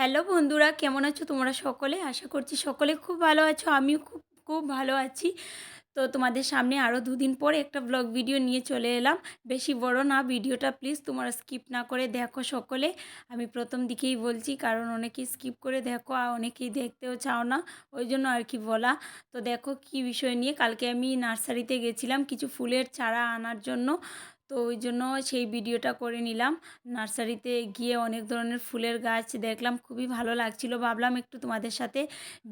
Hello বন্ধুরা, কেমন আছো তোমরা সকলে? আশা করছি সকলে খুব ভালো আছো। আমিও খুব খুব ভালো আছি। তো তোমাদের সামনে আরও দুদিন পরে একটা ব্লগ ভিডিও নিয়ে চলে এলাম। বেশি বড় না ভিডিওটা, প্লিজ তোমরা স্কিপ না করে দেখো সকলে। আমি প্রথম দিকেই বলছি, কারণ অনেকেই স্কিপ করে দেখো আর অনেকেই দেখতেও চাও না, ওই জন্য আর কি বলা। তো দেখো কী বিষয় নিয়ে, কালকে আমি নার্সারিতে গেছিলাম কিছু ফুলের চারা আনার জন্য। তো ওই জন্য সেই ভিডিওটা করে নিলাম। নার্সারিতে গিয়ে অনেক ধরনের ফুলের গাছ দেখলাম, খুবই ভালো লাগছিল। ভাবলাম একটু তোমাদের সাথে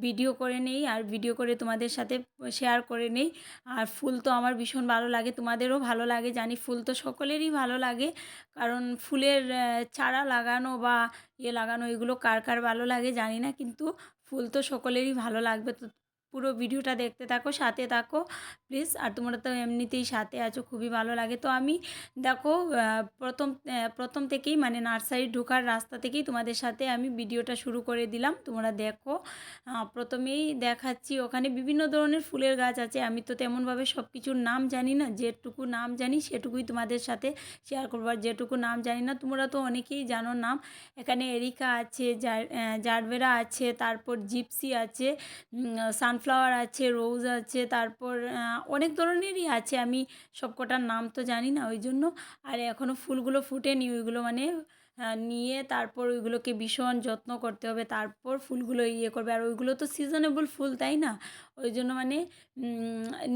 ভিডিও করে নেই, আর ভিডিও করে তোমাদের সাথে শেয়ার করে নেই। আর ফুল তো আমার ভীষণ ভালো লাগে, তোমাদেরও ভালো লাগে জানি। ফুল তো সকলেরই ভালো লাগে, কারণ ফুলের চারা লাগানো বা লাগানো এগুলো কার কার ভালো লাগে জানি না, কিন্তু ফুল তো সকলেরই ভালো লাগবে। তো পুরো ভিডিওটা দেখতে থাকো, সাথে থাকো প্লিজ। আর তোমরা তো এমনিতেই সাথে আছো, খুবই ভালো লাগে। তো আমি দেখো প্রথম থেকেই মানে নার্সারি ঢোকার রাস্তা থেকেই তোমাদের সাথে আমি ভিডিওটা শুরু করে দিলাম। তোমরা দেখো, প্রথমেই দেখাচ্ছি ওখানে বিভিন্ন ধরনের ফুলের গাছ আছে। আমি তো তেমনভাবে সব কিছুর নাম জানি না, যেটুকু নাম জানি সেটুকুই তোমাদের সাথে শেয়ার করবো। আর যেটুকু নাম জানি না তোমরা তো অনেকেই জানো নাম। এখানে এরিকা আছে, জারবেরা আছে, তারপর জিপসি আছে, সানফ্লাওয়ার আছে, রোজ আছে, তারপর অনেক ধরনেরই আছে। আমি সব কটার নাম তো জানি না, ওই জন্য। আর এখনও ফুলগুলো ফুটেনি, ওইগুলো মানে নিয়ে তারপর ওইগুলোকে ভীষণ যত্ন করতে হবে, তারপর ফুলগুলো করবে। আর ওইগুলো তো সিজনেবল ফুল, তাই না? ওই জন্য মানে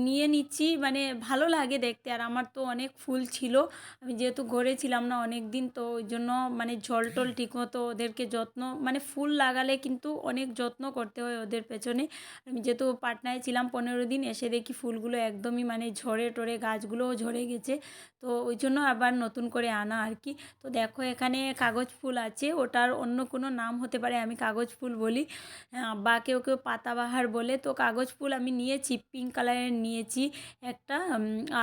নিয়ে নিচ্ছি, মানে ভালো লাগে দেখতে। আর আমার তো অনেক ফুল ছিল, আমি যেহেতু ঘরে ছিলাম না অনেক দিন, তো ওই জন্য মানে জল টল ঠিকমতো ওদেরকে যত্ন, মানে ফুল লাগালে কিন্তু অনেক যত্ন করতে হয় ওদের পেছনে। আমি যেহেতু পাটনায় ছিলাম 15 দিন, এসে দেখি ফুলগুলো একদমই মানে ঝরে টরে, গাছগুলোও ঝরে গেছে। তো ওই জন্য আবার নতুন করে আনা আর কি। তো দেখো এখানে কাগজ ফুল আছে, ওটার অন্য কোনো নাম হতে পারে, আমি কাগজ ফুল বলি, বা কেউ কেউ পাতাবাহার বলে। তো কাগজ ফুল আমি নিয়েছি, পিঙ্ক কালারের নিয়েছি একটা।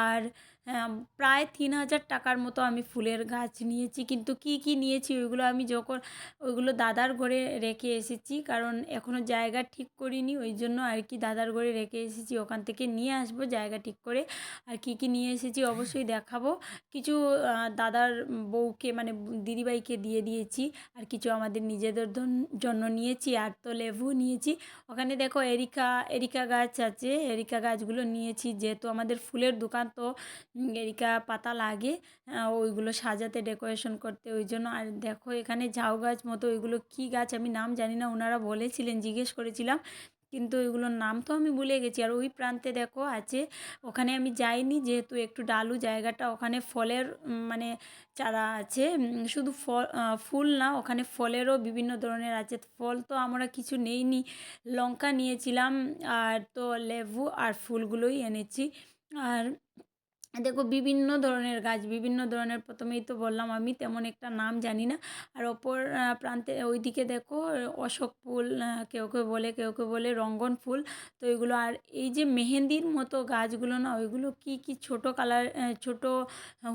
আর প্রায় 3000 টাকার মতো আমি ফুলের গাছ নিয়েছি। কিন্তু কি কি নিয়েছি ওইগুলো আমি যখন ওইগুলো দাদার ঘরে রেখে এসেছি, কারণ এখনও জায়গা ঠিক করিনি, ওই জন্য আর কি দাদার ঘরে রেখে এসেছি। ওখান থেকে নিয়ে আসবো জায়গা ঠিক করে। আর কি কি নিয়ে এসেছি অবশ্যই দেখাবো। কিছু দাদার বউকে মানে দিদিভাইকে দিয়ে দিয়েছি, আর কিছু আমাদের নিজেদের জন্য নিয়েছি। আর তো লেবু নিয়েছি। ওখানে দেখো এরিকা গাছ আছে, এরিকা গাছগুলো নিয়েছি, যেহেতু আমাদের ফুলের দোকান, তো এরিকা পাতা লাগে ওইগুলো সাজাতে, ডেকোরেশন করতে, ওই জন্য। আর দেখো এখানে ঝাউ গাছ মতো, ওইগুলো কি গাছ আমি নাম জানি না, ওনারা বলেছিলেন, জিজ্ঞেস করেছিলাম, কিন্তু ওইগুলোর নাম তো আমি ভুলে গেছি। আর ওই প্রান্তে দেখো আছে, ওখানে আমি যাইনি যেহেতু একটু ডালু জায়গাটা, ওখানে ফলের মানে চারা আছে। শুধু ফুল না, ওখানে ফলেরও বিভিন্ন ধরনের আছে। ফল তো আমরা কিছু নেইনি, লঙ্কা নিয়েছিলাম, আর তো লেবু আর ফুলগুলোই এনেছি। আর দেখো বিভিন্ন ধরনের গাছ, বিভিন্ন ধরনের, প্রথমেই তো বললাম আমি তেমন একটা নাম জানি না। আর অপর প্রান্তে ওইদিকে দেখো অশোক ফুল, কেউ কেউ বলে, কেউ কেউ বলে রঙ্গন ফুল। তো এগুলো, আর এই যে মেহেন্দির মতো গাছগুলো না, ওইগুলো কি কি ছোটো কালার, ছোটো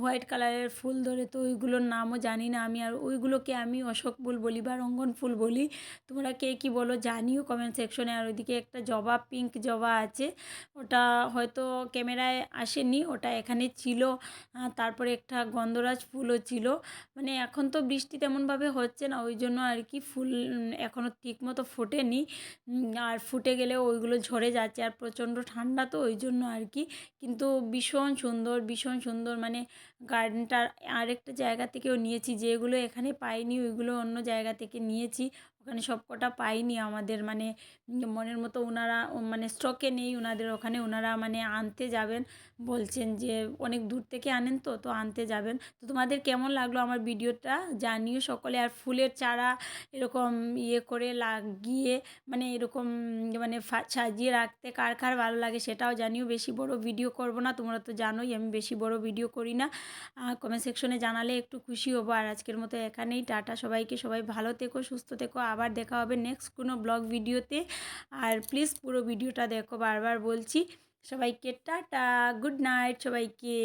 হোয়াইট কালারের ফুল ধরে, তো ওইগুলোর নামও জানি না আমি। আর ওইগুলোকে আমি অশোক ফুল বলি বা রঙ্গন ফুল বলি। তোমরা কে কী বলো জানিও কমেন্ট সেকশনে। আর ওইদিকে একটা জবা, পিঙ্ক জবা আছে, ওটা হয়তো ক্যামেরায় আসেনি, ওটা এখানে ছিল। তারপরে একটা গন্ধরাজ ফুলও ছিল। মানে এখন তো বৃষ্টি তেমনভাবে হচ্ছে না, ওই জন্য আর কি ফুল এখনও ঠিকমতো ফোটেনি। আর ফুটে গেলেও ওইগুলো ঝরে যাচ্ছে, আর প্রচণ্ড ঠান্ডা, তো ওই জন্য আর কি। কিন্তু ভীষণ সুন্দর, ভীষণ সুন্দর, মানে গার্ডেনটার আরেকটা জায়গা থেকেও নিয়েছি, যেগুলো এখানে পাইনি ওইগুলো অন্য জায়গা থেকে নিয়েছি। ওখানে সবকটা পাইনি আমাদের মানে মনের মতো, ওনারা মানে স্টকে নেই ওনাদের ওখানে, ওনারা মানে আনতে যাবেন বলছেন, যে অনেক দূর থেকে আনেন, তো তো আনতে যাবেন। তো তোমাদের কেমন লাগলো আমার ভিডিওটা জানিও সকলে। আর ফুলের চারা এরকম করে লাগিয়ে, মানে এরকম মানে সাজিয়ে রাখতে কার কার ভালো লাগে সেটাও জানিও। বেশি বড় ভিডিও করব না, তোমরা তো জানোই আমি বেশি বড় ভিডিও করি না। কমেন্ট সেকশনে জানালে একটু খুশি হবো। আর আজকের মতো এখানেই টাটা সবাইকে, সবাই ভালো থেকো, সুস্থ থেকো। আবার দেখা হবে নেক্সট কোনো ব্লগ ভিডিওতে। আর প্লিজ পুরো ভিডিওটা দেখো, বারবার বলছি। সবাইকে টাটা, গুড নাইট সবাইকে।